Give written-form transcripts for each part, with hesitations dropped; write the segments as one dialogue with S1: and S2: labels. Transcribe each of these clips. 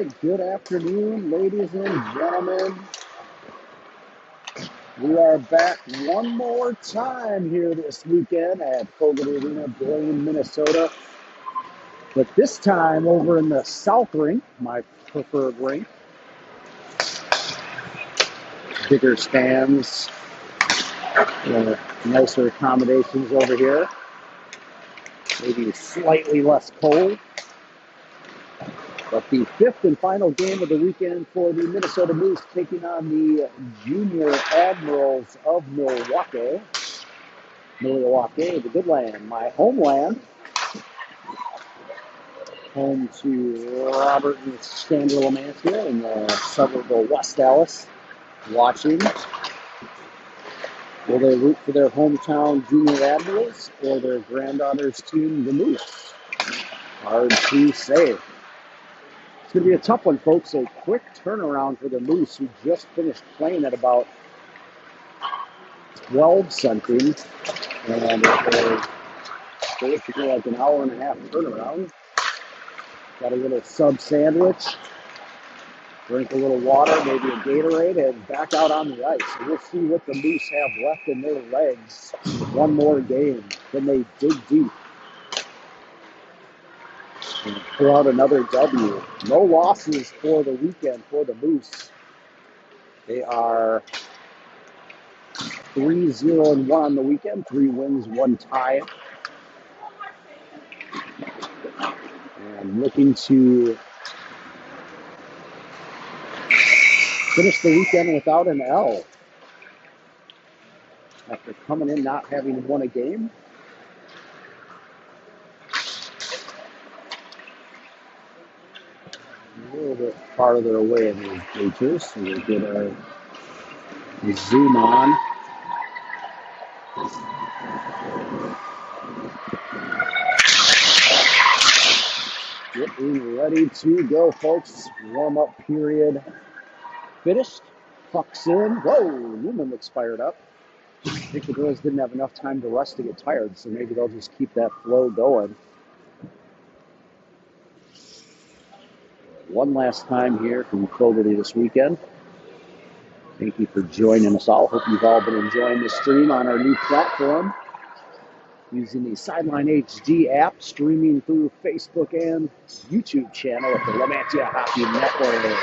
S1: right, good afternoon, ladies and gentlemen. We are back one more time here this weekend at Fogarty Arena, Blaine, Minnesota. But this time over in the South Rink, my preferred rink. Bigger stands, nicer accommodations over here. Maybe slightly less cold. But the fifth and final game of the weekend for the Minnesota Moose taking on the Junior Admirals of Milwaukee. Milwaukee, the good land, my homeland. Home to Robert and Sandra Lamantia in the suburb of West Dallas. Watching. Will they root for their hometown Junior Admirals or their granddaughter's team, the Moose? Hard to say. It's going to be a tough one, folks. A quick turnaround for the Moose, who just finished playing at about 12 something. And it was basically like an hour and a half turnaround. Got a little sub sandwich, drink a little water, maybe a Gatorade, and back out on the ice. And we'll see what the Moose have left in their legs. One more game. Can they dig deep and pull out another W? No losses for the weekend for the Moose. They are 3-0-1 on the weekend. 3 wins, 1 tie. And looking to finish the weekend without an L. After coming in not having won a game. A little bit farther away in these bleachers, so we'll get a zoom on. Getting ready to go, folks. Warm-up period finished. Puck's in. Whoa, Newman looks fired up. I think the girls didn't have enough time to rest to get tired, so maybe they'll just keep that flow going. One last time here from Fogarty this weekend. Thank you for joining us all. Hope you've all been enjoying the stream on our new platform. Using the Sideline HD app, streaming through Facebook and YouTube channel at the Lamantia Hockey Network.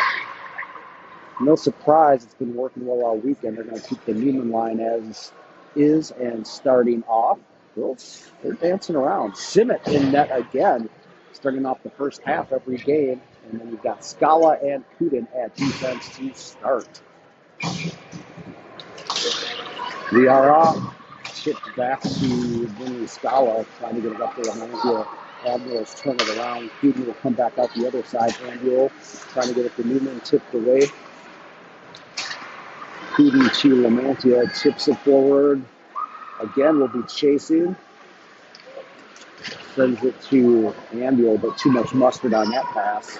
S1: No surprise, it's been working well all weekend. They're going to keep the Newman line as is, and starting off, girls, they're dancing around. Simmet in net again, starting off the first half every game. And then you've got Scala and Kudin at defense to start. We are off. Shipped back to Vinny Scala, trying to get it up there. Lamantia Admirals turn it around. Kudin will come back out the other side. Andrew trying to get it to Newman, tipped away. Kudin to Lamantia, tips it forward. Again, we'll be chasing. Sends it to Andrew, but too much mustard on that pass.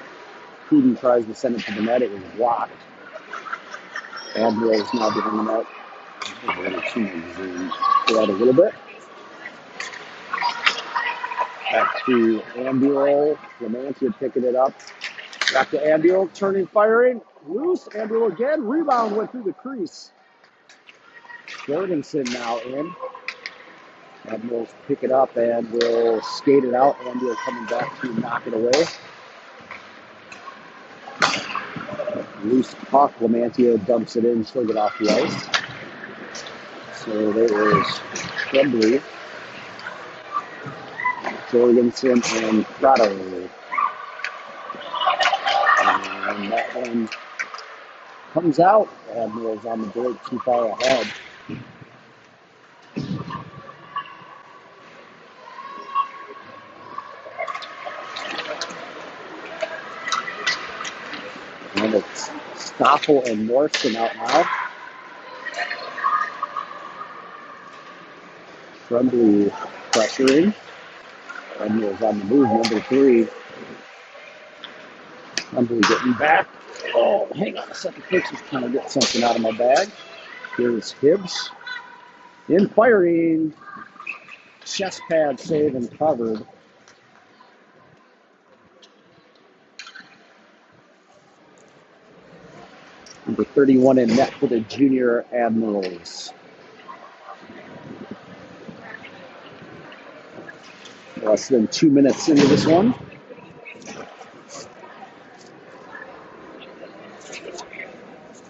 S1: Kudin tries to send it to the net. It was blocked. Admirals now behind the net. We're going to zoom out a little bit. Back to Ambuel. Lamantia picking it up. Back to Ambuel, turning, firing. Loose. Ambuel again. Rebound went through the crease. Jorgensen now in. Admirals pick it up and will skate it out. Ambuel coming back to knock it away. Loose puck. Lamantia dumps it in. She'll get off the ice. So there is Tremblay, Jorgensen, and Prado. And that one comes out. Admirals on the break, too far ahead. And it's Stoffel and Morrison out now. Tremblay pressuring. Admirals on the move, number 3. Tremblay getting back. Oh, hang on a second, folks. Just trying to get something out of my bag. Here's Hibbs. In firing. Chest pad save and covered. Number 31 in net for the Junior Admirals. Less than 2 minutes into this one.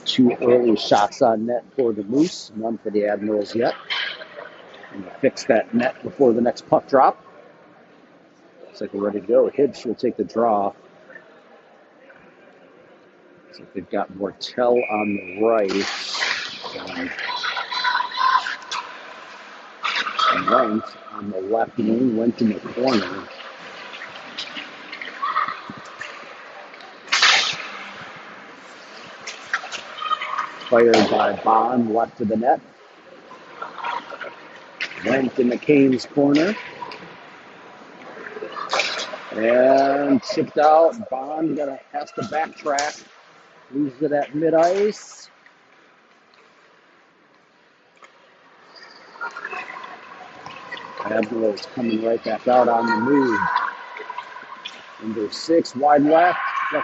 S1: Two early shots on net for the Moose, none for the Admirals yet. And we'll fix that net before the next puck drop. Looks like we're ready to go. Hibbs will take the draw. So they've got Mortel on the right. And Went on the left wing, went in the corner. Fired by Bond, left to the net. Went in McCain's corner. And chipped out. Bond has to backtrack. Loses it at mid-ice. Admirals coming right back out on the move. Number 6, wide left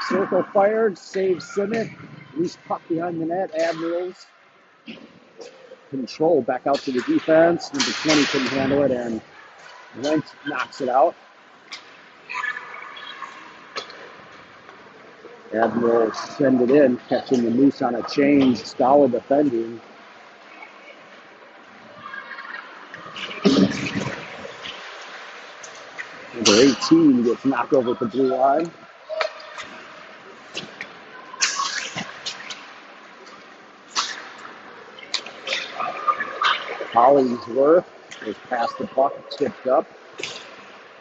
S1: circle fired, saves Simic. Loose puck behind the net. Admirals control back out to the defense. Number 20 couldn't handle it, and Went knocks it out. Admirals send it in, catching the Moose on a change. Scala defending. Number 18 gets knocked over at the blue line. Hollingsworth is past the puck, tipped up.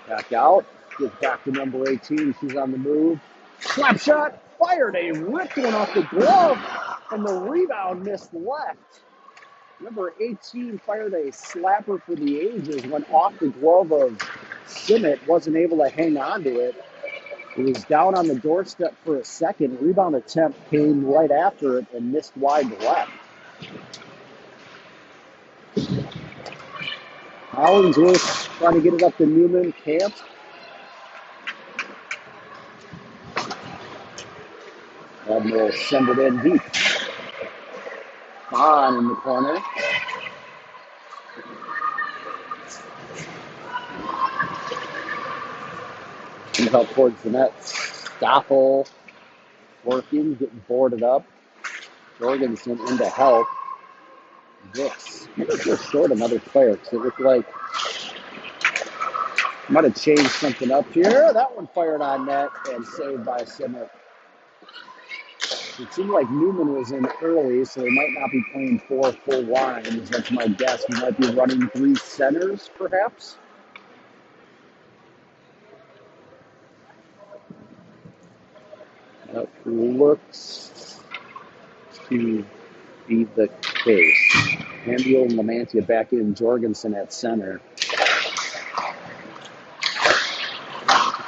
S1: Back out. Gets back to number 18. She's on the move. Slap shot. Fired a ripped one off the glove. And the rebound missed left. Number 18 fired a slapper for the ages. Went off the glove of Simic. Wasn't able to hang on to it. It was down on the doorstep for a second. Rebound attempt came right after it and missed wide left. Hollingsworth trying to get it up to Newman. Can't. Admiral send it in deep. Bond in the corner. Comes out towards the net. Stoffel working, getting boarded up. Jorgensen in to help. Dix. I think they're short another player because it looked like might have changed something up here. That one fired on net and saved by Simic. It seemed like Newman was in early, so they might not be playing 4 full lines. That's my guess. We might be running 3 centers, perhaps. That looks to be the case. Ambiel and Lamantia back in, Jorgensen at center.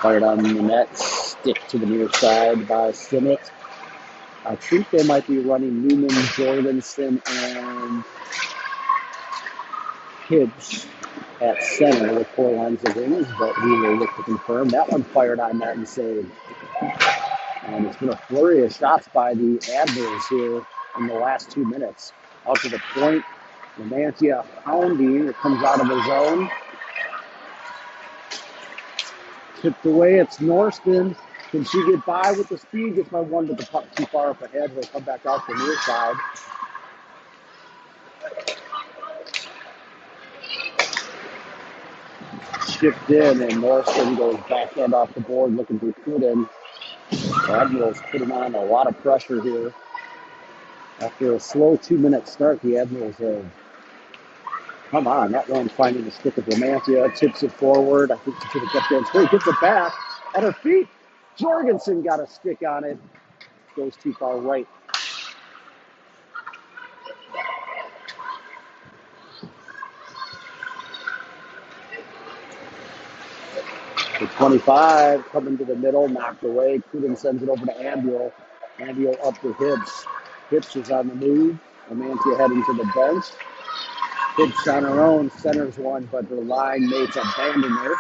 S1: Fired on the net, stick to the near side by Simic. I think they might be running Newman, Jorgensen, and Hibbs at center with 4 lines of wings, but we will look to confirm. That one fired on net and saved. And it's been a flurry of shots by the Admirals here in the last 2 minutes. Out to the point, Lamantia pounding. It comes out of his zone. Tipped away, it's Norston. Can she get by with the speed? Gets by one, but the puck too far up ahead. He'll come back out the near side. Chipped in, and Norston goes backhand off the board looking for Kuden. Admirals putting on a lot of pressure here. After a slow 2-minute start, the Admirals have come on. That one finding the stick of Lamantia, tips it forward. I think she should have kept going straight. Gets it back at her feet. Jorgensen got a stick on it. Goes too far right. The 25 coming to the middle, knocked away. Kuden sends it over to Ambiel. Ambiel up to Hibbs. Hibbs is on the move. Lamantia heading to the bench. Hibbs on her own, centers one, but her line mates abandon her.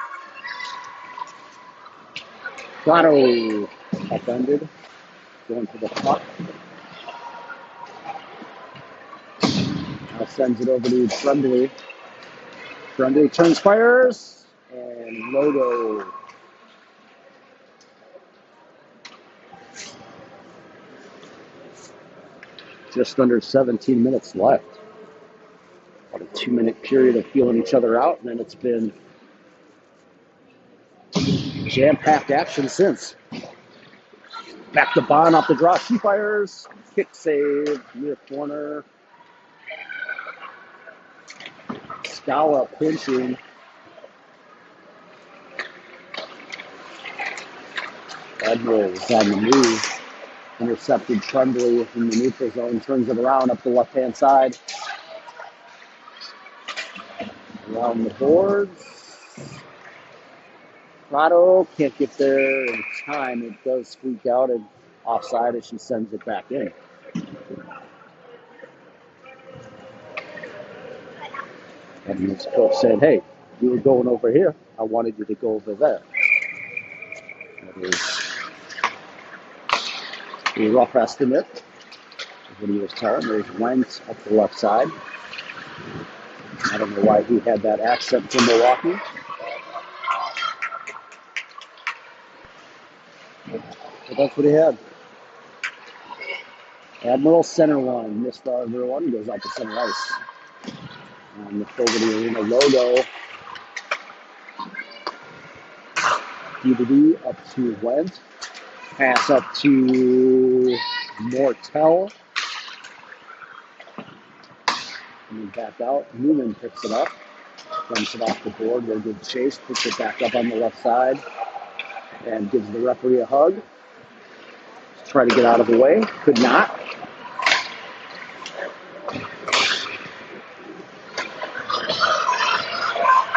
S1: Gatto upended, going to the puck. Now sends it over to Friendly. Friendly turns, fires, and Logo. Just under 17 minutes left. About a 2-minute period of feeling each other out, and then it's been jam-packed action since. Back to Bond off the draw. She fires. Kick save. Near corner. Scala pinching. Admirals on the move. Intercepted Trundley in the neutral zone. Turns it around up the left-hand side. Around the boards. Prado can't get there in time. It does squeak out and offside as she sends it back in. And his coach said, hey, you were going over here. I wanted you to go over there. That is a rough estimate of what he was telling. There's Wentz up the left side. I don't know why he had that accent from Milwaukee. But that's what he had. Admiral center one. Missed the other one. Goes out to center ice. On the Fogarty Arena logo. DVD up to Wentz. Pass up to Mortel. And then back out. Newman picks it up. Dumps it off the board. Very good chase. Puts it back up on the left side. And gives the referee a hug. Try to get out of the way. Could not.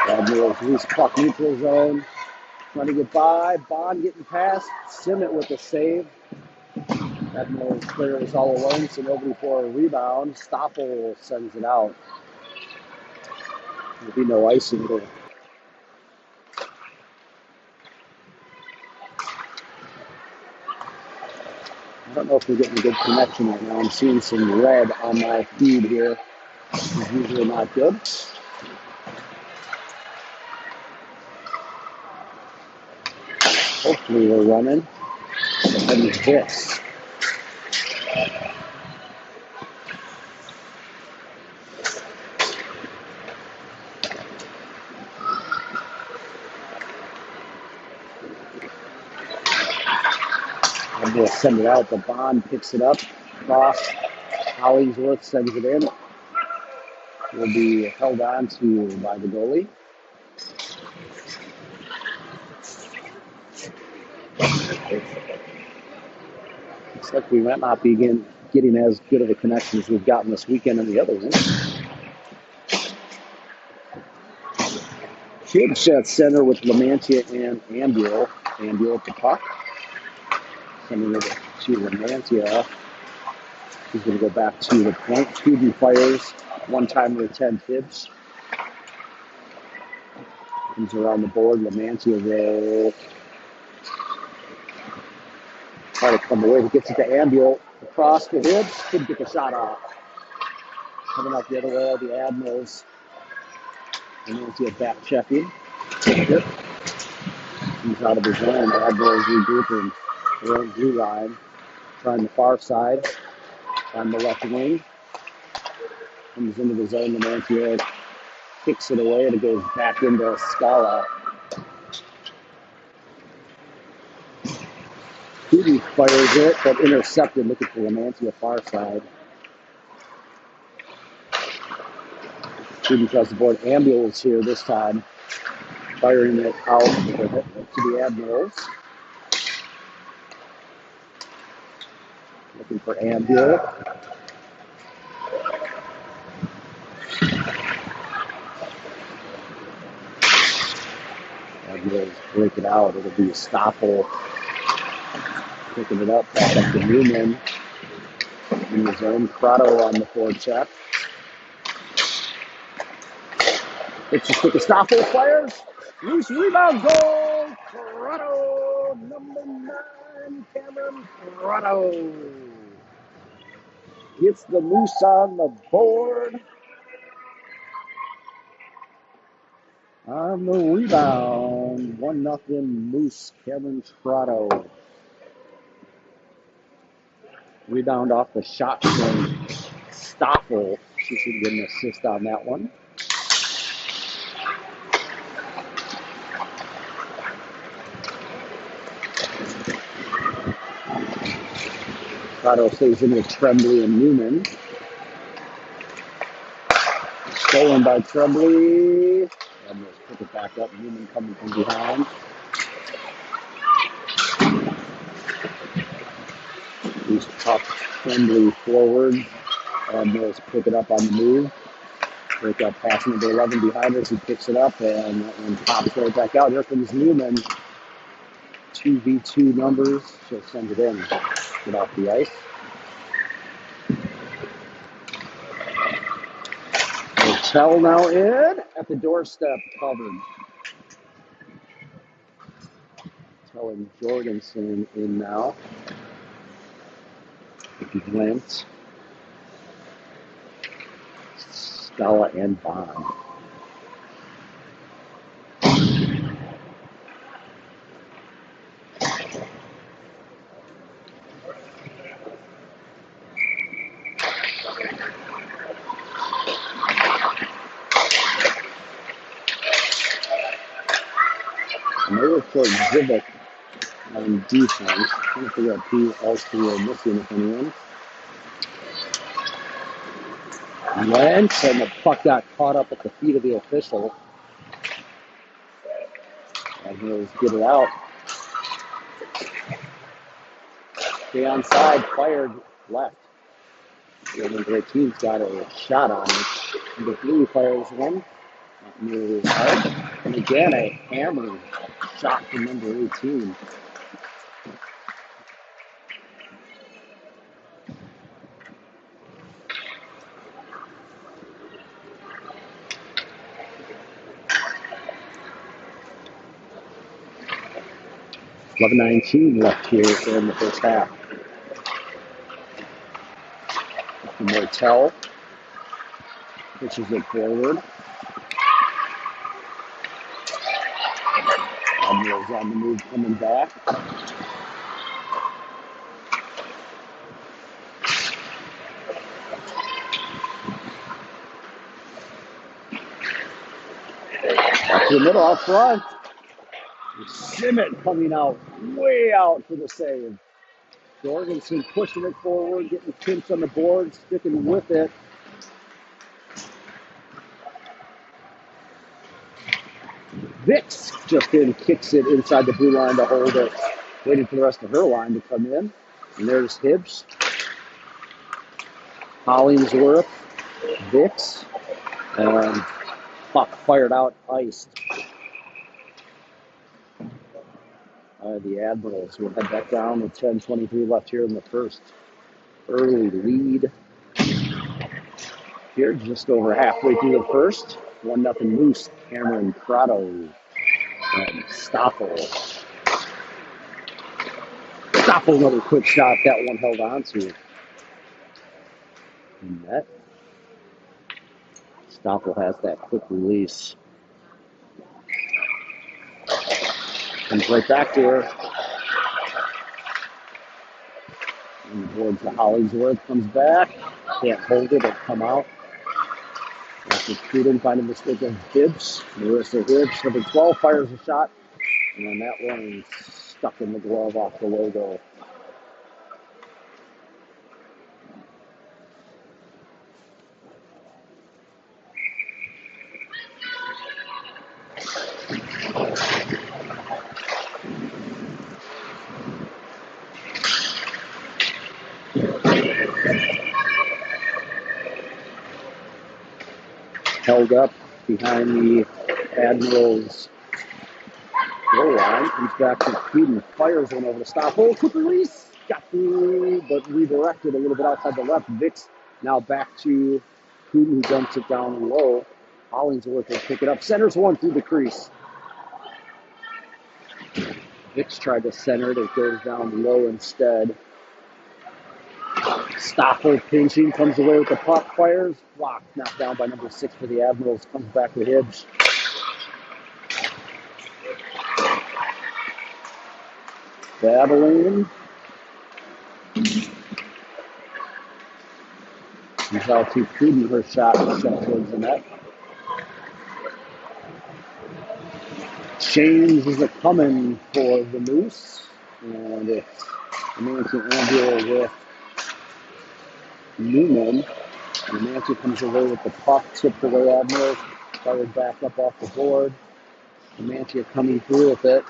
S1: Admirals loose puck neutral zone. Trying to get by. Bond getting past. Simmet with a save. Admirals player was all alone, so nobody for a rebound. Stoppel sends it out. There'll be no icing there. I don't know if we're getting a good connection right now. I'm seeing some red on my feed here. It's usually not good. Hopefully we're running. And it hits. I'm going to send it out. The Bond picks it up. Cross. Hollingsworth sends it in. Will be held on to by the goalie. Looks like we might not be getting as good of a connection as we've gotten this weekend in the other one. Kids at center with Lamantia and Ambule. Ambule at the puck. Sending it to Lamantia. He's going to go back to the point. Kubi fires. One-timer at 10 Tibbs. Comes around the board. Lamantia will try to come away. He gets it to Ambule. Across the Hibbs. Couldn't get the shot off. Coming up the other way, the Admirals. Lamantia back checking. Yep. He's out of his zone. Admirals regrouping. Their own blue line. Trying the far side. On the left wing. Comes into the zone. Lamantia kicks it away and it goes back into Scala. Kubi fires it, but intercepted. Looking for Lamantia far side. Kubi across the board. Ambulance here this time. Firing it out to the Admirals. Looking for Ambule. Admirals break it out. It'll be Stoppel picking it up. Back up to Newman in the zone. Prado on the forward check. It's just with the Stoppel fires. Loose rebound goal. Prado, number 9, Cameron Prado. Gets the Moose on the board. On the rebound, 1-0 Moose Jr. Rebound off the shot from Stoffel. She should get an assist on that one. Prado stays in with Tremblay and Newman. Stolen by Tremblay. And let's pick it back up. Newman coming from behind. He's tough Tremblay forward. And Mills pick it up on the move. Break up pass number 11 behind her. He picks it up and that one pops right back out. Here comes Newman. 2v2 numbers. She'll send it in. Get off the ice. Hotel now in at the doorstep, covered. Telling Jorgensen in now. Glint. Scala and Bond. Another for Zivik on defense. Trying to figure out who else we are missing, if anyone. Went, and the puck got caught up at the feet of the official. And he'll get it out. Stay onside, fired left. The number 18's got a shot on it. Number 3 fires one. Not nearly as hard. And again, a hammer shot from number 18. $11:19 left here in the first half. Martel pushes it forward. Admirals on the move coming back. Back to the middle out front. Simmet coming out, way out for the save. Jorgensen pushing it forward, getting pinched on the board, sticking with it. Vicks just in, kicks it inside the blue line to hold it. Waiting for the rest of her line to come in. And there's Hibbs. Hollingsworth. Vicks. And puck fired out, iced. The Admirals will head back down with 10:23 left here in the first. Early lead. Here, just over halfway through the first. 1-0 Moose, Cameron Prado, and Stoffel. Stoffel, another quick shot. That one held on to. Net. Stoffel has that quick release. Comes right back to her. And towards the Hollingsworth, comes back. Can't hold it, it'll come out. After shooting, finding the stick of Hibbs. Marissa Hibbs, number 12, fires a shot. And then that one stuck in the glove off the logo. Held up behind the Admirals goal line. Comes back to Keaton, fires one over the stop hole. Quick release, got through, but redirected a little bit outside the left. Vicks now back to Keaton, who dumps it down low. Hollingsworth will pick it up, centers one through the crease. Vicks tried to center it, it goes down low instead. Stoffel pinching, comes away with the puck, fires, blocked, knocked down by number 6 for the Admirals, comes back to Hibbs. battling. Comes out too prudent. Her shot sent towards the net. Change is a coming for the Moose. And it's Nancy Andrew with Newman. And Nancy comes away with the puck, tipped away Admirals, fired back up off the board. And Nancy are coming through with it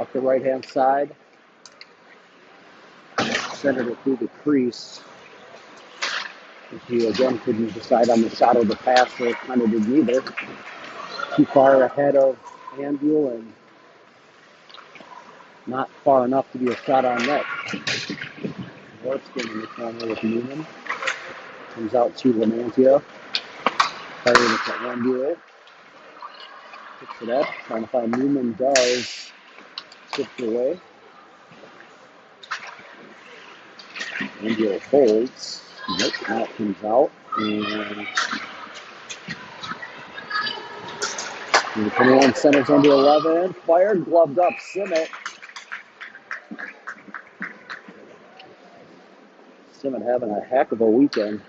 S1: up the right-hand side. Centered it through the crease. He again couldn't decide on the shot or the pass, so it kind of did neither. Too far ahead of Andrew and not far enough to be a shot on net. Warskin in the corner with Newman. Comes out to Lamantia. Firing it to Andrew. Picks it up. Trying to find Newman. Does. Tipped away. Andrew holds. Nope. Now it comes out. And the 21 centers under 11. Fired. Gloved up. Simmet. Simmet having a heck of a weekend.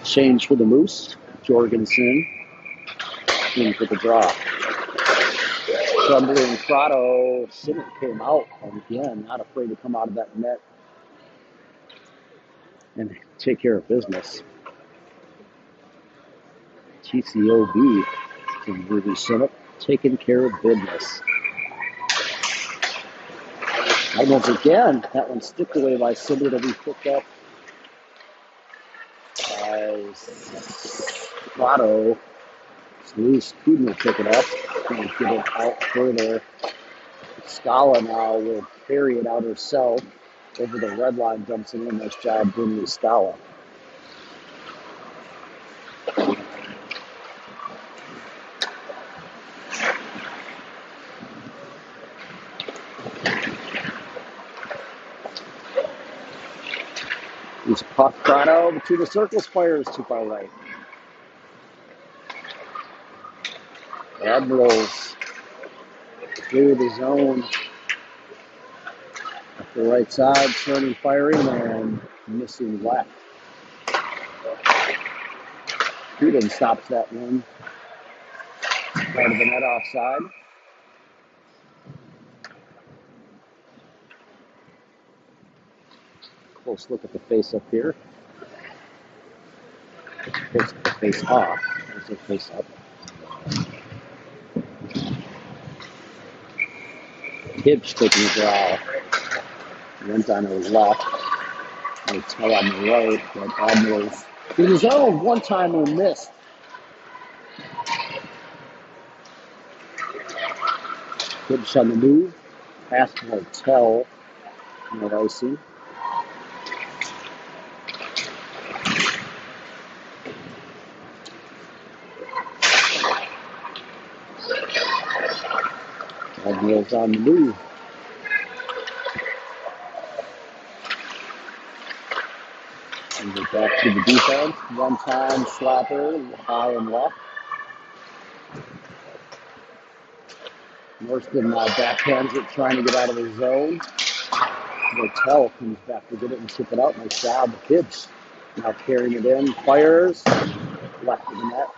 S1: Change for the Moose. Jorgensen in for the draw. Crumbling Prado. Simmet came out again, not afraid to come out of that net and take care of business. TCOB from Ruby Simmet, taking care of business. And once again, that one sticked away by Simmet. It'll be picked up by Prado. It's loose. Putin will pick it up and get it out further. Scala now will carry it out herself over the red line, jumps in. Nice job, Brindley Scala. He's puck Prado between the circles, fires too far right. Admirals through the zone at the right side, turning, firing, and missing left. Putin stops that one. Part of the net offside. Close look at the face up here. Face off. There's a face up. Hibbs taking the draw. Went on her left. They tell on the right, but Admirals in his own one time and missed. Hibbs on the move. Pass to Hotel. Not icy. Admirals on the move. And get back to the defense. One time slapper, high and left. Worston backhands it, trying to get out of the zone. Motel comes back to get it and chip it out. Nice job. Hibbs now carrying it in. Fires. Left of the net.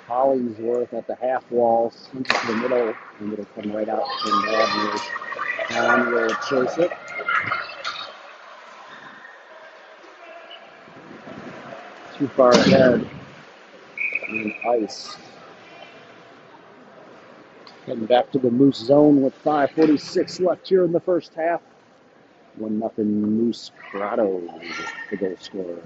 S1: Hollingsworth at the half wall, into the middle, and it'll come right out from the Admirals. John will chase it. Too far ahead in ice. Heading back to the Moose zone with 5:46 left here in the first half. 1-0 Moose Prado, the goal scorer.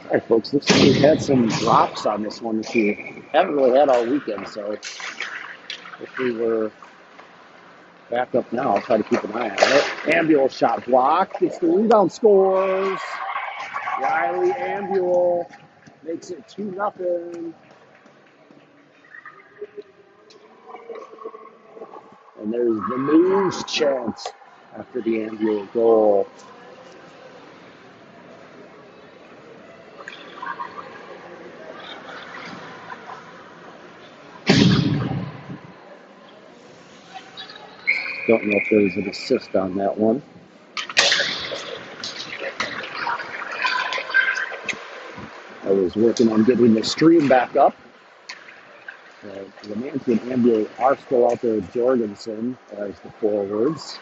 S1: All right, folks, looks like we've had some drops on this one this year. haven't really had all weekend, so if we were back up now, I'll try to keep an eye on it. Ambulance shot blocked. Gets the rebound, scores. Riley Ambule makes it 2-0. And there's the Moose chant after the Ambule goal. Don't know if there was an assist on that one. I was working on getting the stream back up. Lamantia and Ambule are still out there with Jorgensen as the forwards.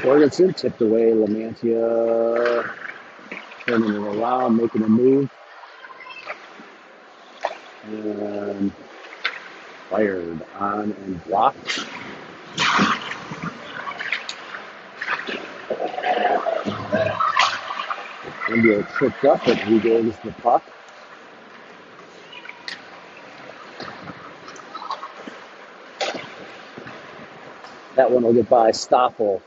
S1: Jorgensen tipped away. Lamantia turning it around, making a move. And fired on and blocked. Ambule tripped up, but regains the puck. That one will get by Stoffel.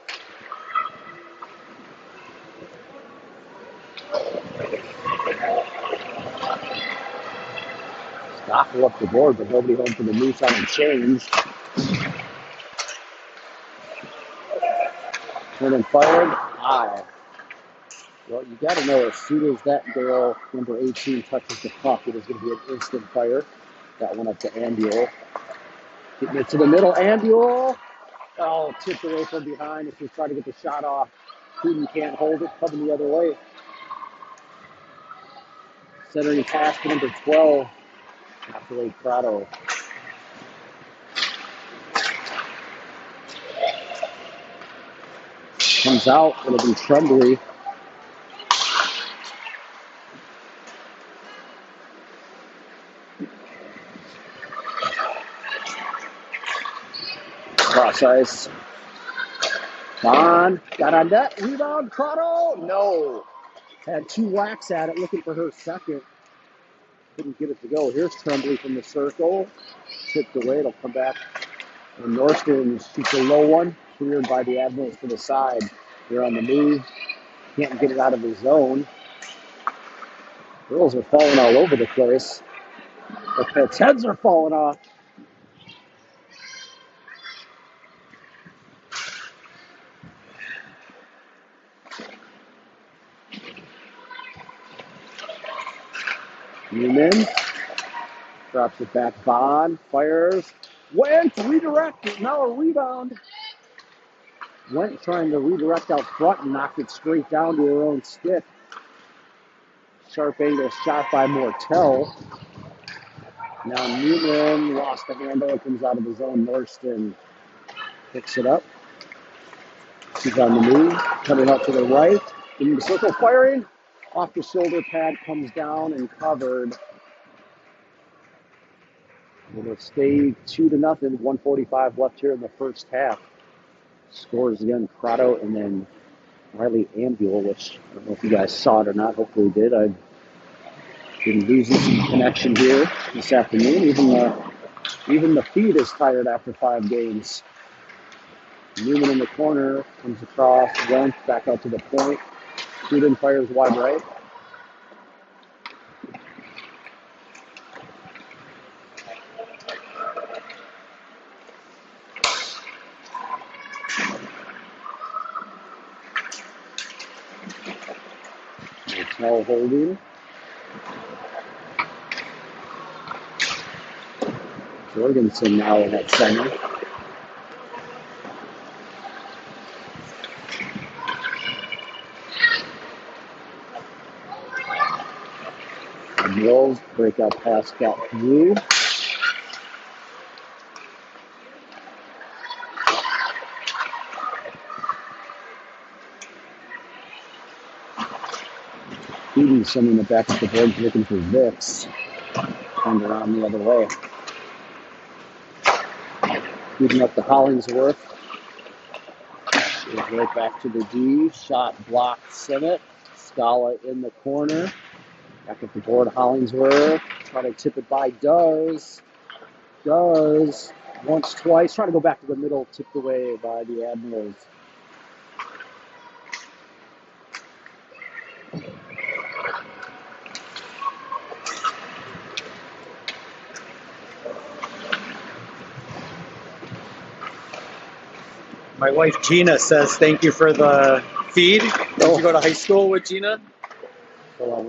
S1: Stoffel up the board, but nobody home for the Moose on a change. Turning fired, high. Well, you got to know, as soon as that girl, number 18, touches the puck, it is going to be an instant fire. That one up to Ambule. Getting it to the middle, Ambule. Oh, tipped away from behind. If you try to get the shot off, Putin can't hold it, coming the other way. Centering pass to number 12, after Prado. Comes out, it'll be Tremblay. Cross ice. Bond got on net. Rebound. Prado. No. Had two whacks at it, looking for her second. Couldn't get it to go. Here's Tremblay from the circle. Tipped away. It'll come back. And Norston shoots a low one. Cleared by the Admirals to the side. They're on the move. Can't get it out of the zone. Girls are falling all over the place. Their heads are falling off. Newman drops it back. Bond fires. Went redirected. Now a rebound. Went trying to redirect out front and knocked it straight down to her own stick. Sharp angle shot by Mortel. Now Newman lost the handle. It comes out of the zone. Norston picks it up. She's on the move. Coming up to the right. In the circle, firing. Off the shoulder pad, comes down and covered. It'll stay 2-0. 1:45 left here in the first half. Scores again, Prado and then Riley Ambule, which I don't know if you guys saw it or not. Hopefully you did. I've been losing some connection here this afternoon. Even the feed is tired after 5 games. Newman in the corner, comes across, went back out to the point. Student fires wide right. Mortel holding. Jorgensen now in at center. Mills, breakout pass got through. Eden sending it back up the board, looking for Vicks. Turned around the other way. Eden up to Hollingsworth. Goes right back to the D. Shot blocked Sinnott. Scala in the corner. Back at the board, Hollingsworth. Trying to tip it by Does. Does. Once, twice. Trying to go back to the middle. Tipped away by the Admirals.
S2: My wife Gina says thank you for the feed. Did you go to high school with Gina?
S1: So,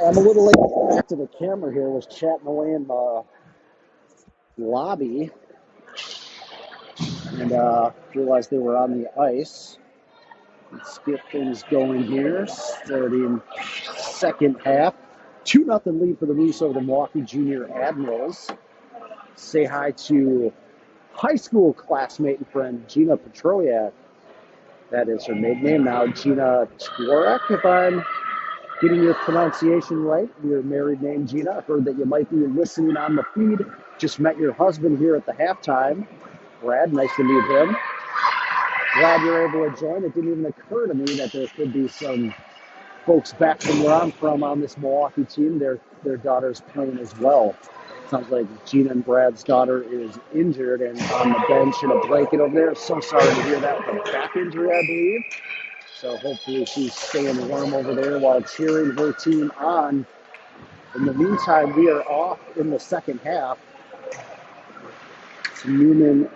S1: I'm a little late back to the camera here. Was chatting away in the lobby and realized they were on the ice. Let's get things going here. Starting second half. 2-0 lead for the Moose over the Milwaukee Jr Admirals. Say hi to high school classmate and friend Gina Petroyak. That is her maiden name now, Gina Tworek, if I'm getting your pronunciation right. Your married name, Gina. I've heard that you might be listening on the feed. Just met your husband here at the halftime. Brad, nice to meet him. Glad you're able to join. It didn't even occur to me that there could be some folks back from where I'm from on this Milwaukee team. Their daughter's playing as well. Sounds like Gina and Brad's daughter is injured and on the bench in a blanket over there. So sorry to hear that with a back injury, I believe. So hopefully she's staying warm over there while cheering her team on. In the meantime, we are off in the second half. It's Newman,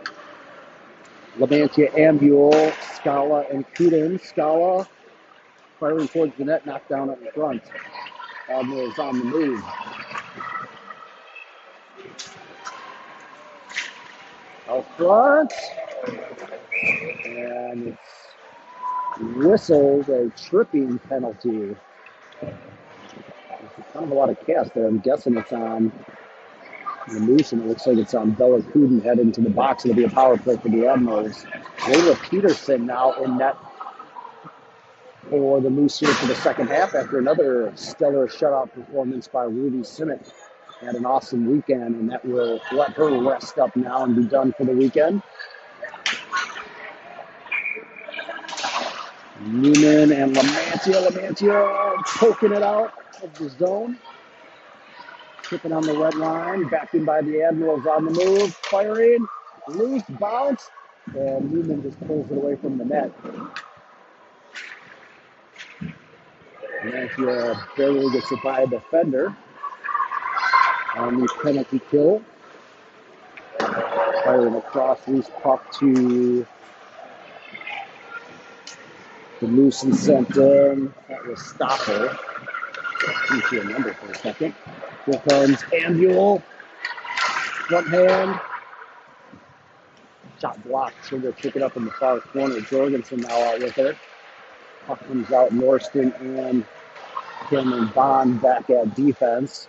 S1: Lamantia, Ambule, Scala, and Kuden. Scala firing towards the net, knocked down up in front. Admirals on the move. Out front. And it's whistled a tripping penalty. There's kind of a lot of cast there. I'm guessing it's on the Moose, and it looks like it's on Bella Kuden heading to the box. It'll be a power play for the Admirals. Layla Peterson now in net for the Moose here for the second half after another stellar shutout performance by Ruby Simmett. Had an awesome weekend, and that will let her rest up now and be done for the weekend. Newman and Lamantia poking it out of the zone. Tripping on the red line, backed in by the Admirals on the move, firing, loose, bounce, and Newman just pulls it away from the net. Lamantia barely gets it by a defender on the penalty kill. Firing across, loose puck to the Moose and center. That was Stoppel. Let me see a number for a second. Here comes Ambule. Front hand. Shot blocked. So they'll kick it up in the far corner. Jorgensen now out with her. Puck comes out. Norston and Cameron Bond back at defense.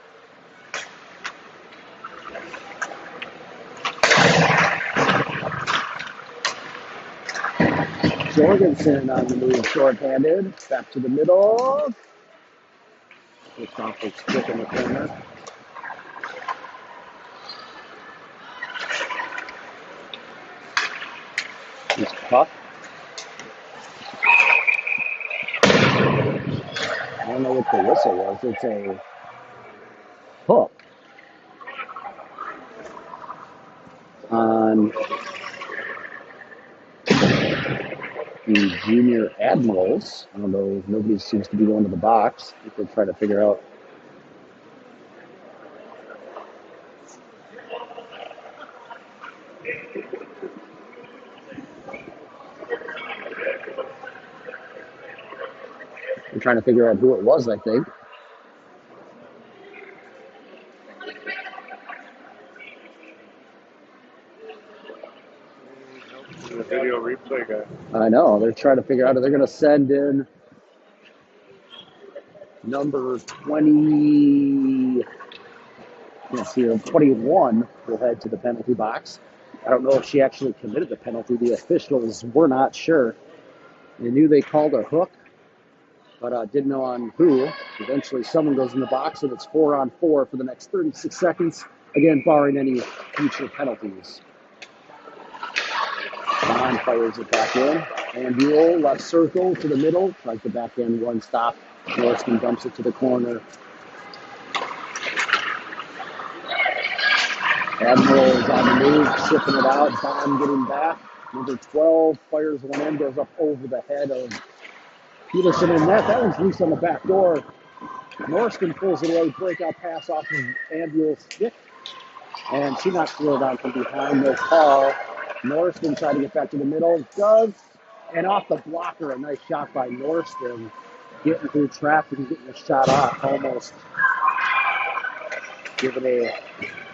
S1: Jorgensen on the move, short-handed. Back to the middle. Stoppel's quick in the corner. He's puck. I don't know what the whistle was. It's a hook on the Junior Admirals. I don't know. Nobody seems to be going to the box. I think they're trying to figure out. They're trying to figure out who it was, I think.
S3: The video replay guy.
S1: I know. They're trying to figure out if they're going to send in number 20. Let's see, 21 will head to the penalty box. I don't know if she actually committed the penalty. The officials were not sure. They knew they called a hook, but didn't know on who. Eventually, someone goes in the box, and it's 4-on-4 for the next 36 seconds. Again, barring any future penalties. Bond fires it back in. Ambule, left circle to the middle. Tries the back end, one stop. Norston dumps it to the corner. Admirals on the move, shipping it out. Bond getting back. Number 12 fires one in, goes up over the head of Peterson in net. That one's loose on the back door. Norston pulls it away, breakout pass off of Ambule's stick. And she knocks the down from behind. No call. Norston trying to get back to the middle. Does. And off the blocker, a nice shot by Norston. getting through traffic and getting a shot off, almost giving a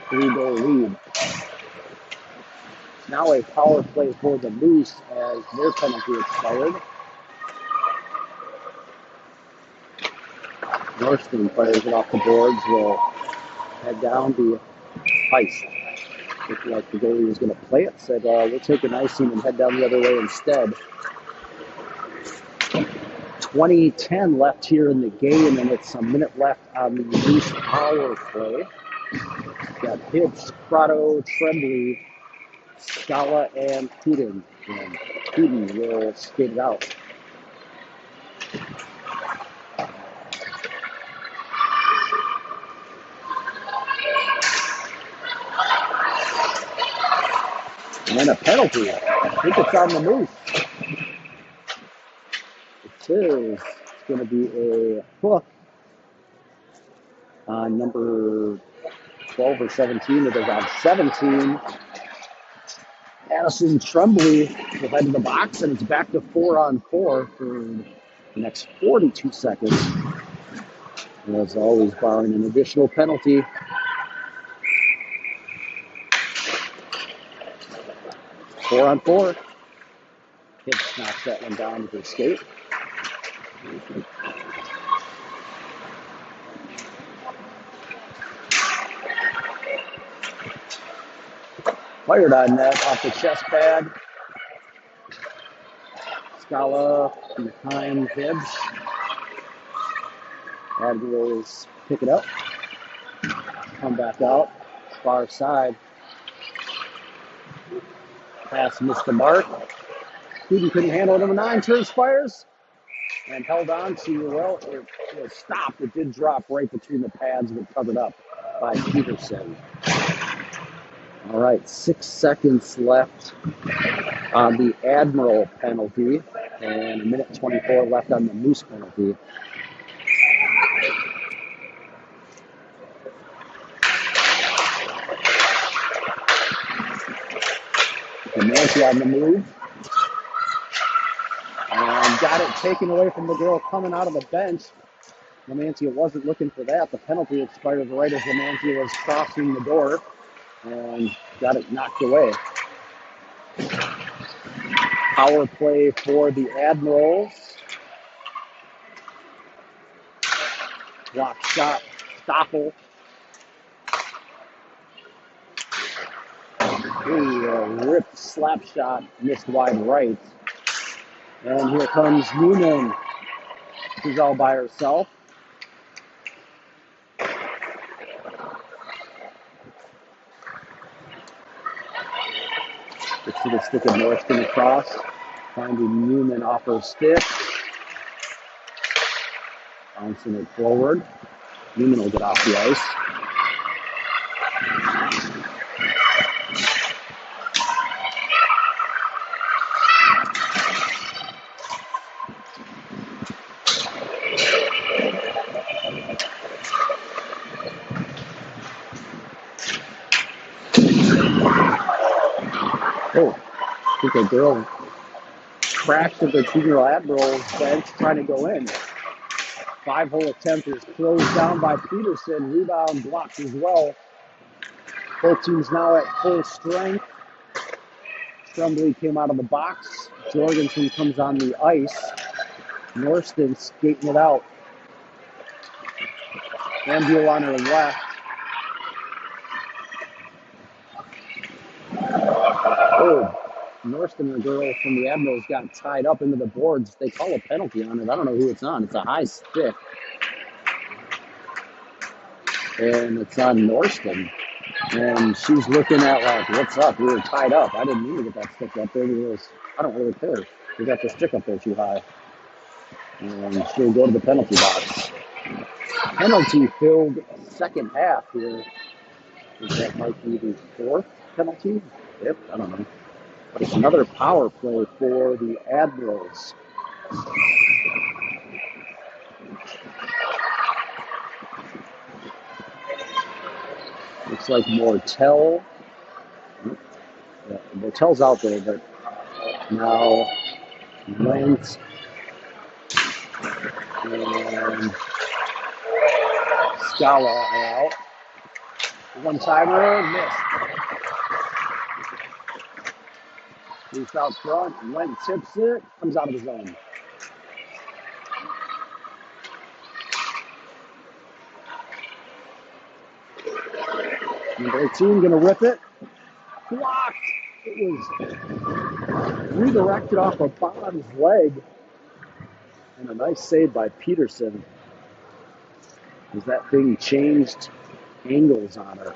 S1: 3-goal lead. Now a power play for the Moose as their penalty expired. Northton fires it off the boards, will head down the ice. Looked like the goalie was going to play it, said we'll take an icing and head down the other way instead. 20:10 left here in the game, and it's a minute left on the Moose power play. Got Hibbs, Prado, Tremblay, Scala, and Putin. And Putin will skate it out. And a penalty. I think it's on the Moose. It is. It's going to be a hook on number 12 or 17. It is on 17. Addison Tremblay will head to the box, and it's back to 4-on-4 for the next 42 seconds. And as always, barring an additional penalty. Four on four. Hibbs knocks that one down with his skate. Fired on net off the chest pad. Scala behind Hibbs. Admirals pick it up. Come back out. Far side. Pass missed the mark. Putin couldn't handle it. Number 9 turns, fires, and held on to, well, it was stopped. It did drop right between the pads, but covered up by Peterson. All right, 6 seconds left on the Admiral penalty, and a minute 24 left on the Moose penalty. Nancy on the move. And got it taken away from the girl coming out of the bench. Lamantia wasn't looking for that. The penalty expired right as Lamantia was crossing the door and got it knocked away. Power play for the Admirals. Block shot, Stoffel. A ripped slap shot, missed wide right. And here comes Newman. She's all by herself. Gets to the stick of Northton across. Finding Newman off her stick. Bouncing it forward. Newman will get off the ice. Oh, I think a girl crashed at the junior Admirals bench trying to go in. 5-hole attempt is closed down by Peterson. Rebound blocked as well. Both teams now at full strength. Tremblay came out of the box. Jorgensen comes on the ice. Norston skating it out. Ambule on her left. Oh, Norston and the girl from the Admirals got tied up into the boards. They call a penalty on it. I don't know who it's on. It's a high stick. And it's on Norston. And she's looking at like, what's up? We were tied up. I didn't mean to get that stick up there. I don't really care. We got the stick up there too high. And she'll go to the penalty box. Penalty-filled second half here. I think that might be the 4th penalty. Yep, I don't know. But it's another power play for the Admirals. Looks like Mortel. Yeah, Mortel's out there, but now Lance And Scala out. One-timer, missed. Loose out front, Went tips it, comes out of the zone. Number 18 gonna rip it. Blocked. It was redirected off of Bond's leg. And a nice save by Peterson. As that thing changed angles on her.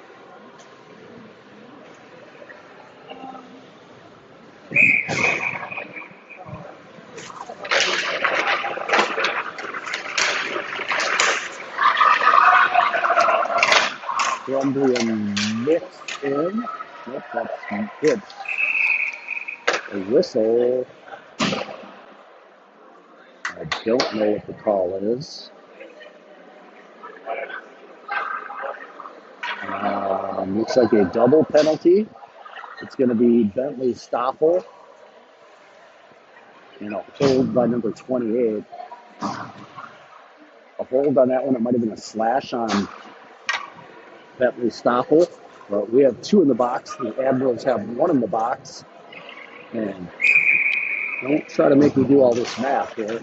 S1: Crumbly and mixed in. Nope, that's good. A whistle. I don't know what the call is. Looks like a double penalty. It's going to be Bentley Stoffel and a hold by number 28. A hold on that one. It might have been a slash on Bentley Stoffel. But we have 2 in the box. The Admirals have 1 in the box. And don't try to make me do all this math here.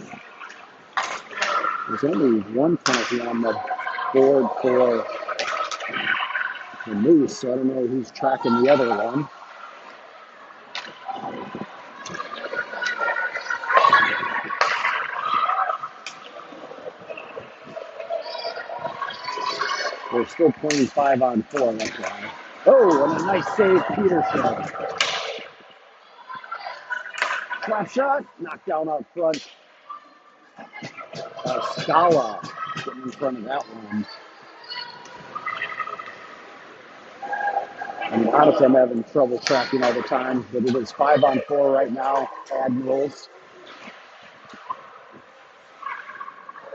S1: There's only 1 penalty on the board for the Moose, so I don't know who's tracking the other one. We're still playing 5-on-4, that's why. Oh, and a nice save, Peterson. Slap shot, knocked down out front. Scala getting in front of that one. I mean, honestly, I'm having trouble tracking all the time, but it is 5-on-4 right now, Admirals.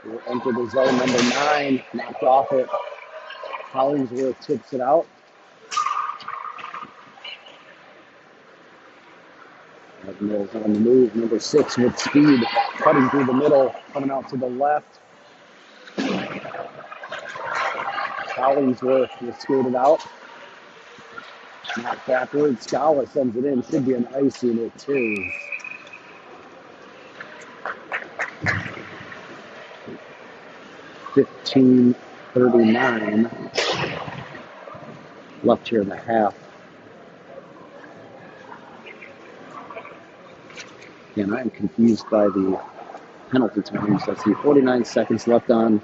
S1: We'll enter the zone number 9, knocked off it. Hollingsworth tips it out. Admirals on the move, number 6 with speed, cutting through the middle, coming out to the left. Hollingsworth will skate it out. Knocked backwards. Scala sends it in. Should be an icy, and it is. $15:39 left here in the half. And I'm confused by the penalty times. I see 49 seconds left on.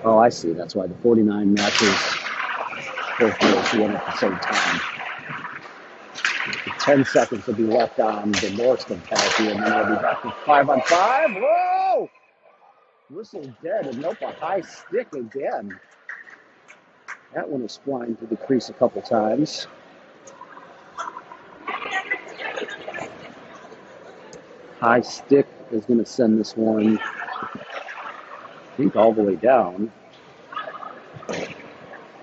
S1: Oh, I see. That's why the 49 matches both goals win at the same time. 10 seconds will be left on the Northland penalty, and then we'll be back to 5-on-5. Whoa! Whistle dead, and nope, a high stick again. That one is flying to the crease a couple times. High stick is going to send this one, I think, all the way down.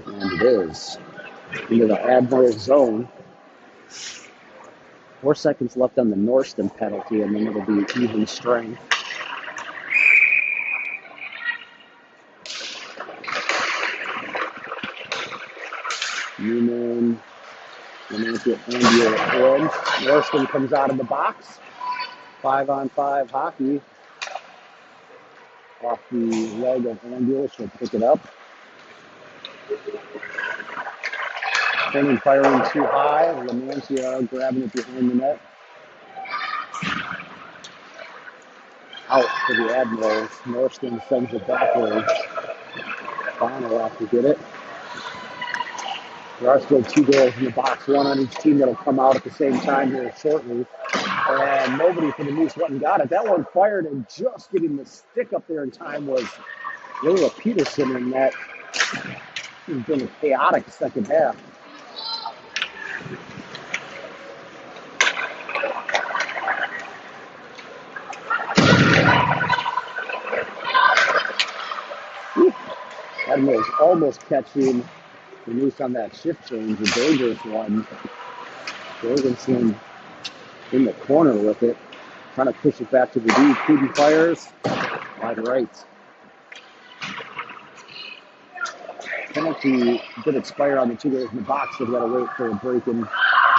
S1: And it is. Into the Admiral zone. 4 seconds left on the Norston penalty, and then it'll be even strength. Newman, Lamantia, Andy, Norston comes out of the box. 5-on-5 hockey. Off the leg of Andy, she'll pick it up. Turning, firing too high. Lamantia grabbing it behind the net. Out for the Admirals. Norston sends it backwards. Bond will have to get it. There are still 2 goals in the box, 1 on each team that'll come out at the same time here shortly. And nobody for the Moose went and got it. That one fired, and just getting the stick up there in time was Leila Peterson in that. It's been a chaotic second half. Admirals almost catching the Moose on that shift change, a dangerous one. Jorgensen in the corner with it. Trying to push it back to the D. Puden fires. Wide right. Penalty did expire on the 2 goals in the box, so we got to wait for a break in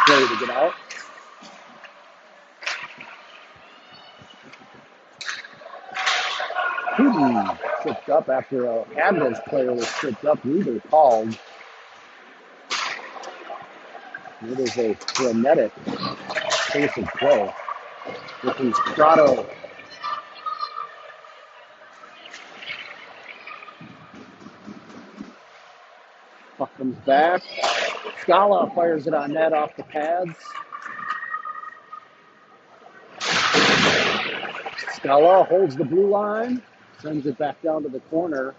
S1: play to get out. Puden tripped up after a Admirals player was tripped up. Neither called. It is a frenetic pace of play. This is Prado. Puck comes back. Scala fires it on net off the pads. Scala holds the blue line, sends it back down to the corner.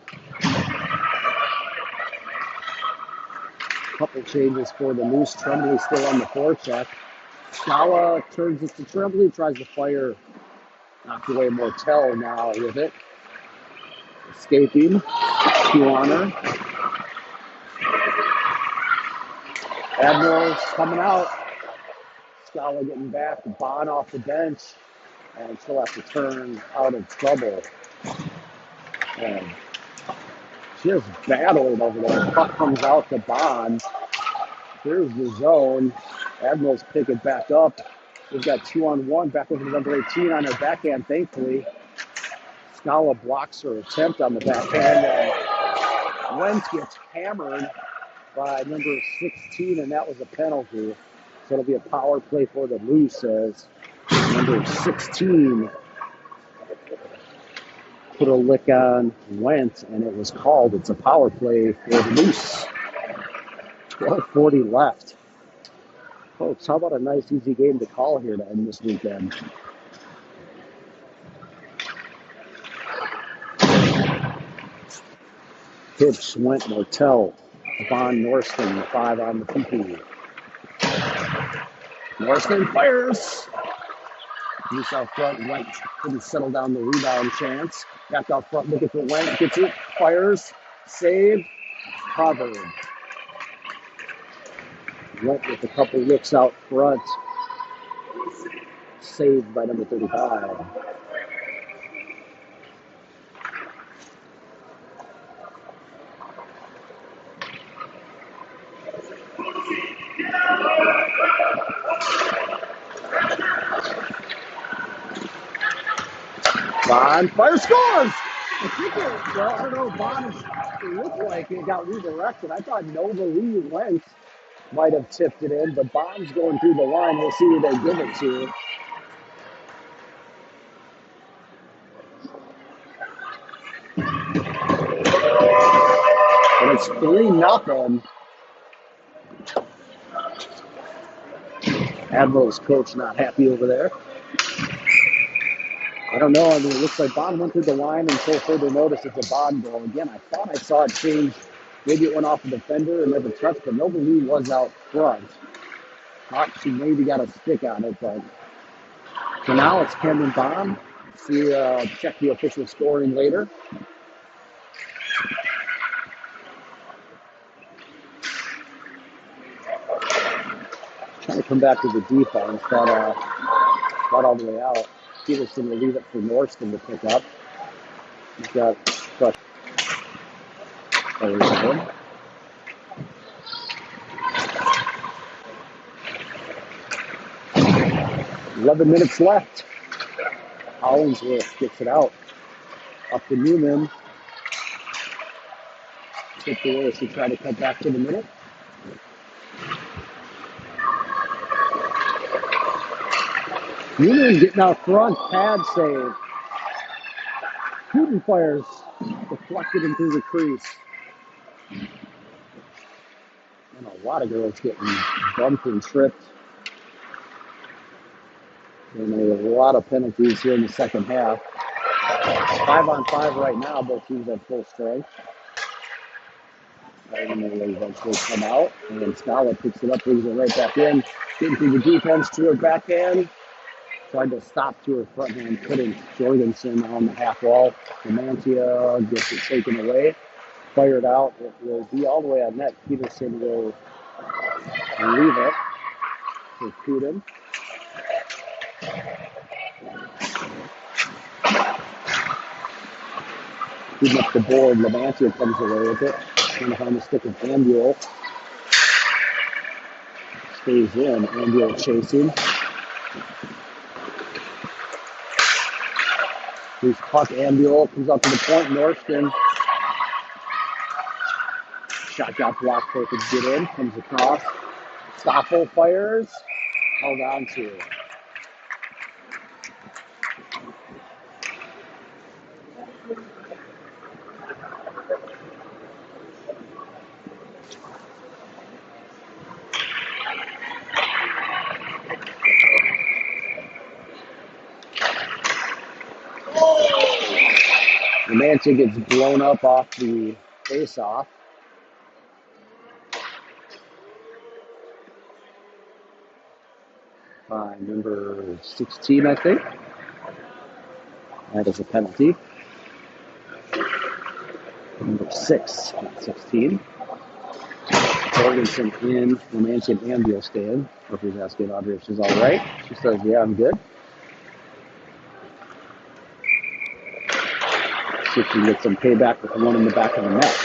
S1: Couple changes for the Moose. Tremblay still on the forecheck. Scala turns it to Tremblay, tries to fire. Knocked away Mortel now with it. Escaping. Tijuana. Admirals coming out. Scala getting back. Bond off the bench. And she'll have to turn out of trouble. And she has battled over there. Puck comes out to Bond. Here's the zone. Admirals pick it back up. We've got 2-on-1 back over to number 18 on her backhand, thankfully. Scala blocks her attempt on the backhand. And Wentz gets hammered by number 16, and that was a penalty. So it'll be a power play for the Moose as number 16 put a lick on Wentz, and it was called. It's a power play for the Moose. 12:40 left. Folks, how about a nice, easy game to call here to end this weekend? Hibbs, Went, Mortel, Von Norston, 5 on the PP. Norston fires. Moose out front. Went couldn't settle down the rebound chance. Back out front looking for Went. Gets it. Fires. Save. Covered. Went with a couple looks out front. Saved by number 35. Bond fire scores! I think I don't know, Bond, it looked like it got redirected. I thought Nova Lee Wentz might have tipped it in, but Bond's going through the line. We'll see who they give it to. And it's 3-0. Admirals coach not happy over there. I don't know. I mean, it looks like Bond went through the line until further notice. It's a Bond goal. Again, I thought I saw it change. Maybe it went off the defender and never touched, but Nova Lee was out front. Thought she maybe got a stick on it, but so now it's Cameron Bond. See, check the official scoring later. Trying to come back to the defense, but got all the way out. Peterson will leave it for Norston to pick up. He's got 11 minutes left. Hollingsworth gets it out. Up to Newman. Tip the way to try to cut back to the minute. Newman getting out front, pad save. Puden fires, deflected into the crease. And a lot of girls getting bumped and tripped. And a lot of penalties here in the second half. 5-on-5 right now, both teams at full strength. And they eventually come out, and then Scala picks it up, brings it right back in. Getting through the defense to her backhand. Tried to stop to her front hand, couldn't. Jorgensen on the half wall. Demantia gets it taken away. Fired out. It will be all the way on net. Peterson will leave it for Puden. Keeping up the board, Levantia comes away with it. Trying to find the stick of Ambule. Stays in. Ambule chasing. He's puck. Ambule comes up to the point. Norston. Shot got blocked before it could get in. Comes across. Stoffel fires. Held on to. Levantia gets blown up off the face-off. By number 16, I think. That is a penalty. Number 6, not 16. Jorgensen in. Levantia and Ambule stand. Referee's asking Audrey if she's all right. She says, yeah, I'm good. See if she can get some payback with the one in the back of the net.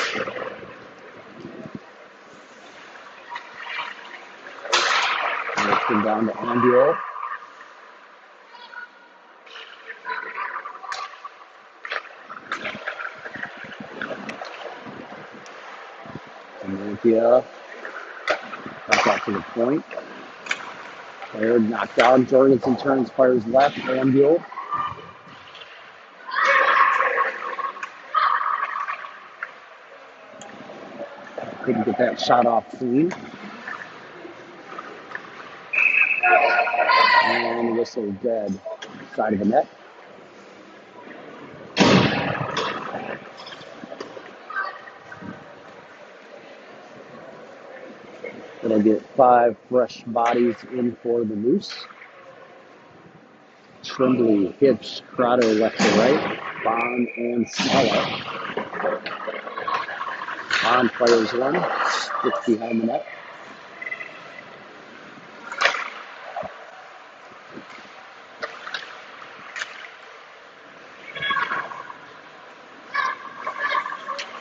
S1: Come down to Ambule. Levantia back out to the point. Fired, knocked down. Jorgensen turns, fires left. Ambule. Couldn't get that shot off clean. And whistle dead. Side of the net. Gonna get 5 fresh bodies in for the Moose. Tremblay, Hitch, Crotto left to right. Bond and Sala. Bond fires one. Sticks behind the net.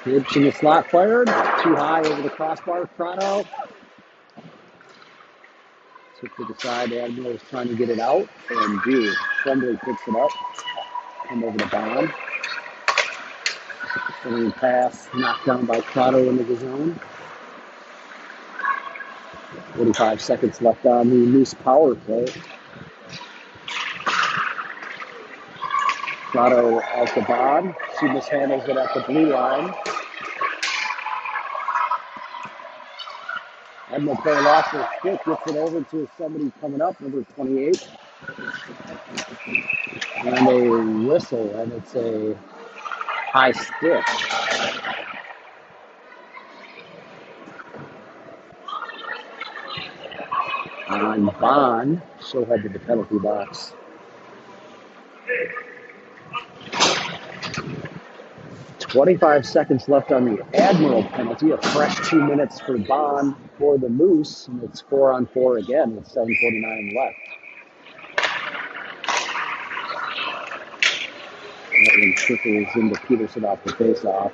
S1: Hitch in the slot fired. Too high over the crossbar. Crotto. Took to the side. Admiral was trying to get it out. And dude, Tremblay picks it up. Come over the Bond. Swinging pass. Knocked down by Crotto into the zone. 45 seconds left on the Moose power play. Crotto out the Bond. She mishandles it at the blue line. Admiral player lost her stick, gets it over to somebody coming up, number 28. And a whistle, and it's a high stick. On Bond, she'll head to the penalty box. "25 seconds left on the Admiral penalty. A fresh 2 minutes for Bond for the Moose. And it's 4-on-4 again with 7:49 left. That one trickles into Peterson off the face-off.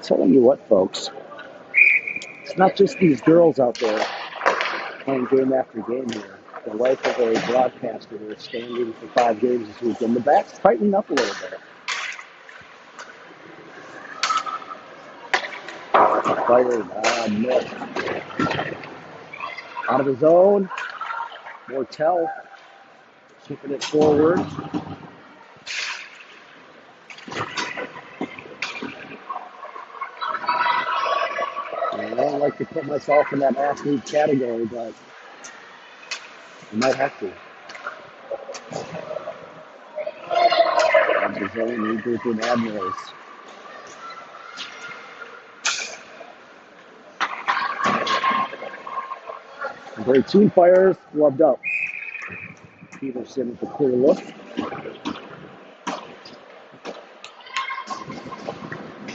S1: Telling you what, folks. It's not just these girls out there playing game after game here. The life of a broadcaster who is standing for 5 games this weekend. The back's tightening up a little bit. Fired, missed. Out of the zone. Mortel chipping it forward. I don't like to put myself in that athlete category, but I might have to. Out of the zone, regrouping Admirals. Their team fires, gloved up. Peterson with a clear look.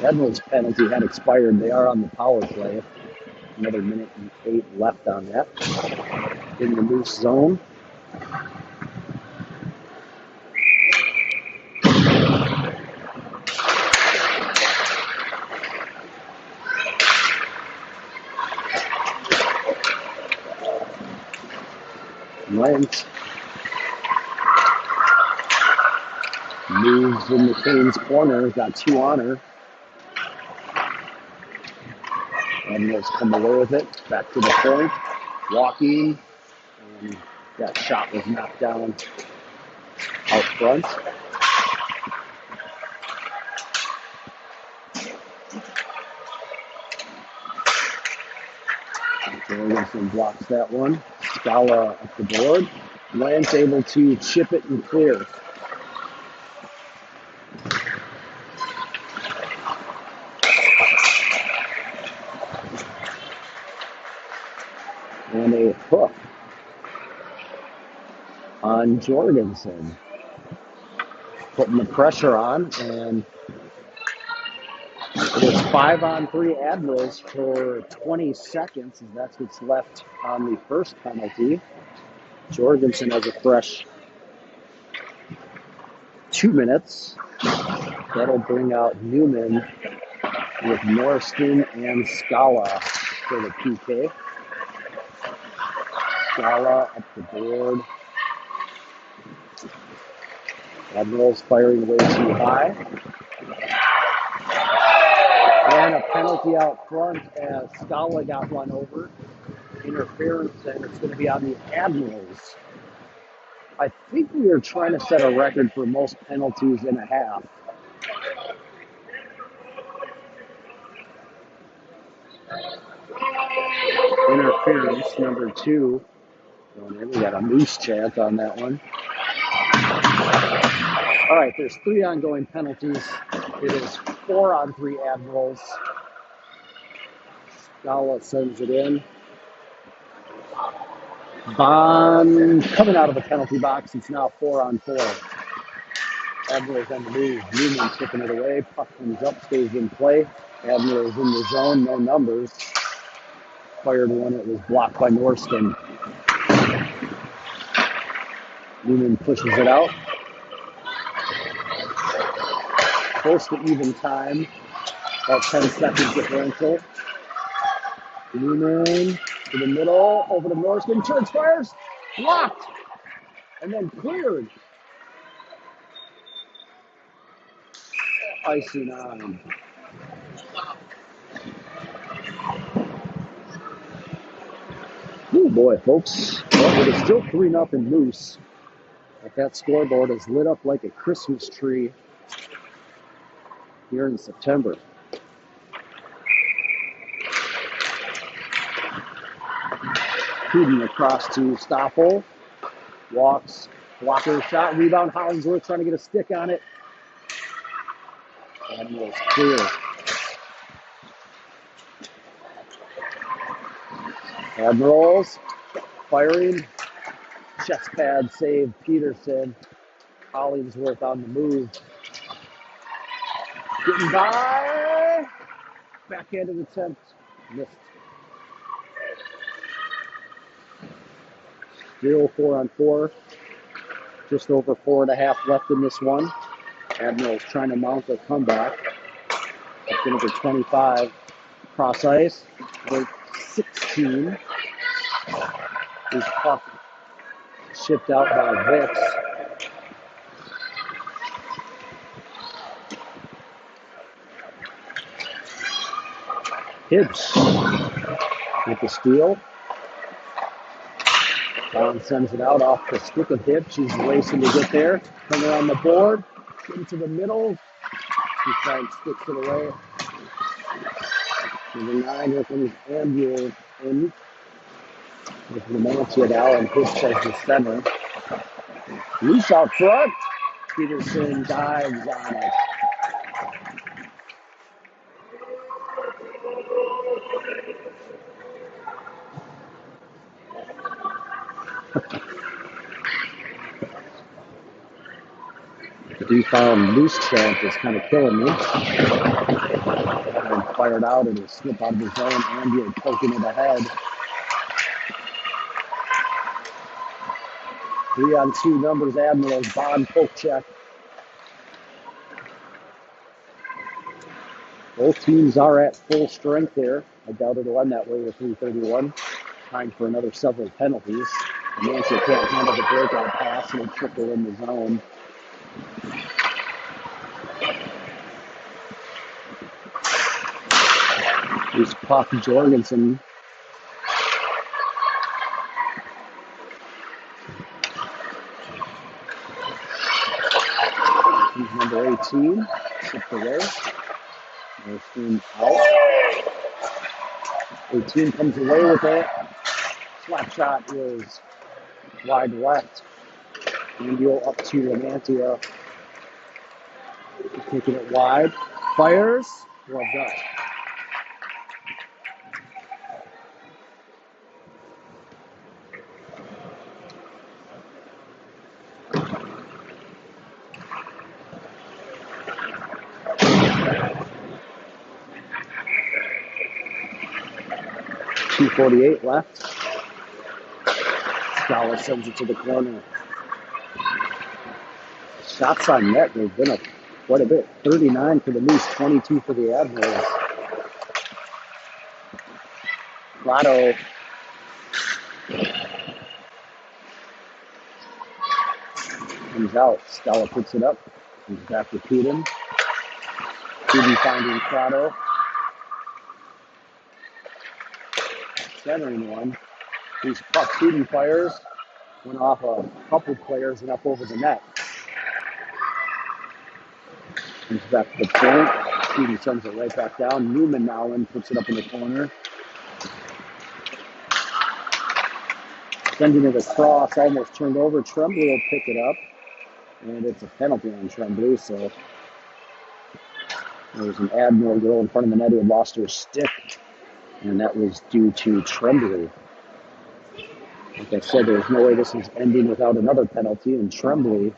S1: Admirals' penalty had expired. They are on the power play. Another minute and 8 left on that. in the Moose zone. Lance moves in the Canes corner, got 2 on her. Admirals come away with it, back to the point, walking, and that shot was knocked down out front. Jorgensen blocks that one. Scala up the board. Lance able to chip it and clear. And a hook on Jorgensen. Putting the pressure on, and it is 5-on-3 Admirals for 20 seconds, and that's what's left on the first penalty. Jorgensen has a fresh 2 minutes. That'll bring out Newman with Norston and Scala for the PK. Scala up the board. Admirals firing way too high. And a penalty out front as Scala got run over. Interference, and it's going to be on the Admirals. I think we are trying to set a record for most penalties in a half. Interference, number 2. We got a Moose chant on that one. All right, there's 3 ongoing penalties. It is 4-on-3 Admirals. Scala sends it in. Bond coming out of the penalty box. It's now 4-on-4. Admirals on the move. Newman tipping it away. Puck comes up, stays in play. Admirals in the zone, no numbers. Fired one. It was blocked by Norston. Newman pushes it out. Close to even time. About 10 seconds differential. Newman to the middle, over to Norston. Turns, fires, blocked, and then cleared. Icing on. Oh boy, folks. Well, it is still 3-0 Moose. But that scoreboard is lit up like a Christmas tree here in September. Peden across to Stoffel. Walks. Blocker shot. Rebound. Hollingsworth trying to get a stick on it. Admirals clear. Admirals firing. Chest pad save. Peterson. Hollingsworth on the move. Getting by. Backhanded attempt. Missed. Still 4-on-4. Just over 4.5 left in this one. Admirals trying to mount a comeback. Up to number 25. Cross ice. Number 16. His puck shipped out by Vicks. Hibbs with the steal. Allen sends it out off the stick of Hibbs. She's racing to get there. Coming around the board. Into the middle. She tries and sticks it away. Number 9, here comes Andrew in. With Romancia now, and Hibbs has the center. Loose out front. Peterson dives on it. The defound loose chant is kind of killing me. And fired out, and it slipped out of his zone. Andy poking it ahead. 3-on-2 numbers, Admirals, Bond, poke check. Both teams are at full strength here. I doubt it'll end that way with 3:31. Time for another several penalties. Nancy can't handle the breakout pass and it'll trickle in the zone. Here's Puck Jorgensen. He's number 18. Shipped away. There's team out. 18 comes away with it. Slap shot is wide left. Andio up to Lamantia. Taking it wide. Fires. Well done. .248 left. Scala sends it to the corner. Shots on net, they've been up quite a bit. 39 for the Moose, 22 for the Admirals. Grotto. Comes out. Scala picks it up. Comes back to Peden. Peden finding Grotto. Centering one. These Puck Peden fires. Went off a couple players and up over the net. Comes back to the point. Peden sends it right back down. Newman now in, puts it up in the corner. Sending it across, almost turned over. Tremblay will pick it up. And it's a penalty on Tremblay, so there's an Admiral girl in front of the net who had lost her stick. And that was due to Tremblay. Like I said, there's no way this is ending without another penalty, and Tremblay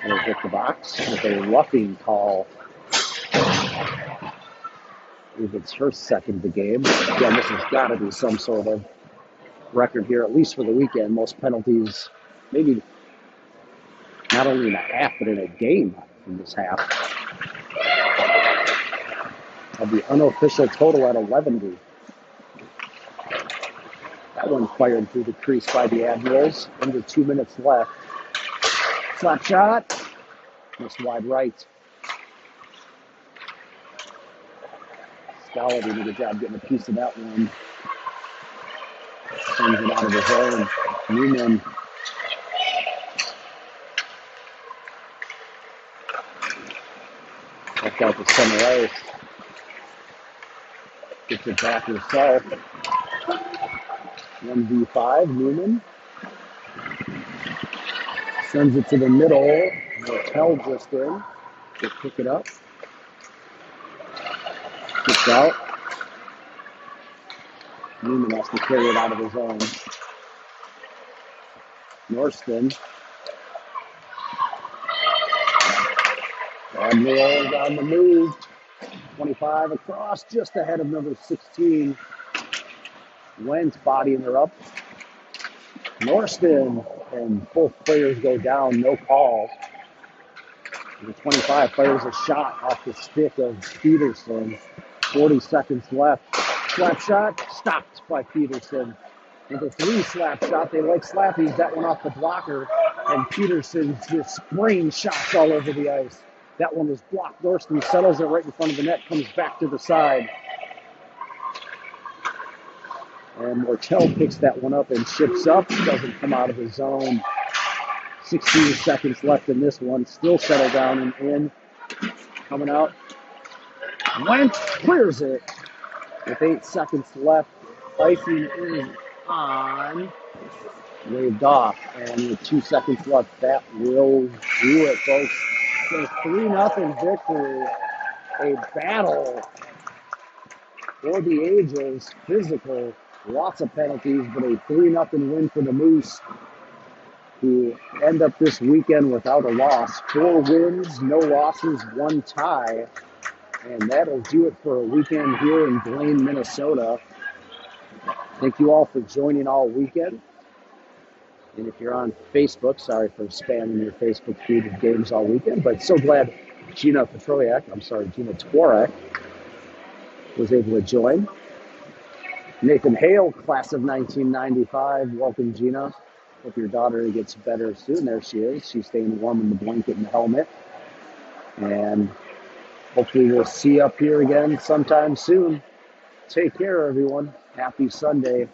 S1: will hit the box with a roughing call. I believe it's her second of the game. Again, this has got to be some sort of record here, at least for the weekend. Most penalties, maybe not only in a half, but in a game in this half. Of the unofficial total at 11. That one fired through the crease by the Admirals. Under 2 minutes left. Slap shot. Missed wide right. Scala did a good job getting a piece of that one. Sends it out of the zone. Newman. Left out to center ice. Gets it back herself. 1v5, Newman. Sends it to the middle. Martell just in. They pick it up. Gets out. Newman has to carry it out of his own. Norston. Admirals on the move. 25 across, just ahead of number 16. Wentz bodying her up. Norston, and both players go down, no call. The 25 fires a shot off the stick of Peterson. 40 seconds left. Slap shot, stopped by Peterson. Number 3 slap shot, they like slappies, that one off the blocker. And Peterson just spraying shots all over the ice. That one was blocked. Norston settles it right in front of the net, comes back to the side. And Martell picks that one up and ships up. Doesn't come out of his zone. 16 seconds left in this one. Still settled down and in. Coming out. Wentz clears it with 8 seconds left. Icing is on. Waved off. And with 2 seconds left, that will do it, folks. So 3-0 victory. A battle for the ages. Physical. Lots of penalties, but a 3-0 win for the Moose, who end up this weekend without a loss. 4 wins, no losses, 1 tie. And that'll do it for a weekend here in Blaine, Minnesota. Thank you all for joining all weekend. And if you're on Facebook, sorry for spamming your Facebook feed of games all weekend, but so glad Gina Tworek was able to join. Nathan Hale, class of 1995. Welcome, Gina. Hope your daughter gets better soon. There she is. She's staying warm in the blanket and the helmet. And hopefully we'll see you up here again sometime soon. Take care, everyone. Happy Sunday.